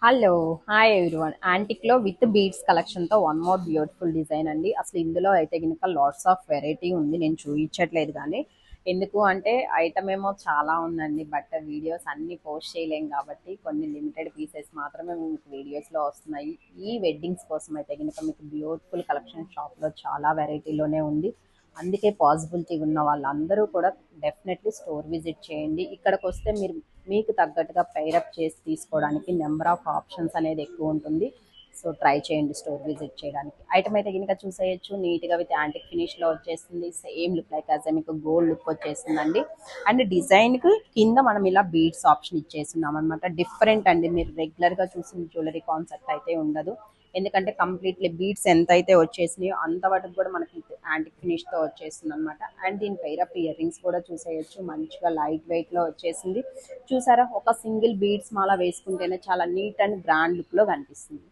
Hello hi everyone antique లో with beads collection తో one more beautiful design అండి. అసలు ఇందులో అయితే కనుక లాట్స్ ఆఫ్ వెరైటీ ఉంది. నేను చూపించట్లేదు కానీ ఎందుకు అంటే ఐటమ్ ఏమో చాలా ఉందండి. బట్ వీడియోస్ అన్ని పోస్ట్ చేయలేం కాబట్టి కొన్ని లిమిటెడ్ పీసెస్ మాత్రమే మీకు వీడియోస్ లో వస్తున్నాయి. ఈ వెడ్డింగ్స్ కోసం అయితే కనుక మీకు బ్యూటిఫుల్ కలెక్షన్ షాప్ లో చాలా వెరైటీలోనే ఉంది. అందుకే పాసిబిలిటీ ఉన్న వాళ్ళందరూ కూడా డెఫినెట్లీ స్టోర్ విజిట్ చేయండి. ఇక్కడికి వస్తే మీరు మీకు తగ్గట్టుగా పైరప్ చేసి తీసుకోవడానికి నెంబర్ ఆఫ్ ఆప్షన్స్ అనేది ఎక్కువ ఉంటుంది. సో ట్రై చేయండి స్టోర్ విజిట్ చేయడానికి. ఐటమ్ అయితే కనుక చూసేయచ్చు. నీట్గా విత్ యాంటిక్ ఫినిష్లో వచ్చేసింది. సేమ్ లుక్ లైక్ యాజ్ మీకు గోల్డ్ లుక్ వచ్చేసిందండి. అండ్ డిజైన్కి కింద మనం ఇలా బీడ్స్ ఆప్షన్ ఇచ్చేస్తున్నాం అనమాట. డిఫరెంట్ అండి. మీరు రెగ్యులర్గా చూసిన జ్యువెలరీ కాన్సెప్ట్ అయితే ఉండదు. ఎందుకంటే కంప్లీట్లీ బీడ్స్ ఎంత అయితే వచ్చేసినాయో అంత వాటికి కూడా మనకి యాంటిక్ ఫినిష్తో వచ్చేసింది అనమాట. అండ్ దీని పైరప్ ఇయర్ రింగ్స్ కూడా చూసేయచ్చు. మంచిగా లైట్ వెయిట్లో వచ్చేసింది. చూసారా, ఒక సింగిల్ బీడ్స్ మాల వేసుకుంటేనే చాలా నీట్ అండ్ బ్రాండ్ లుక్లో కనిపిస్తుంది.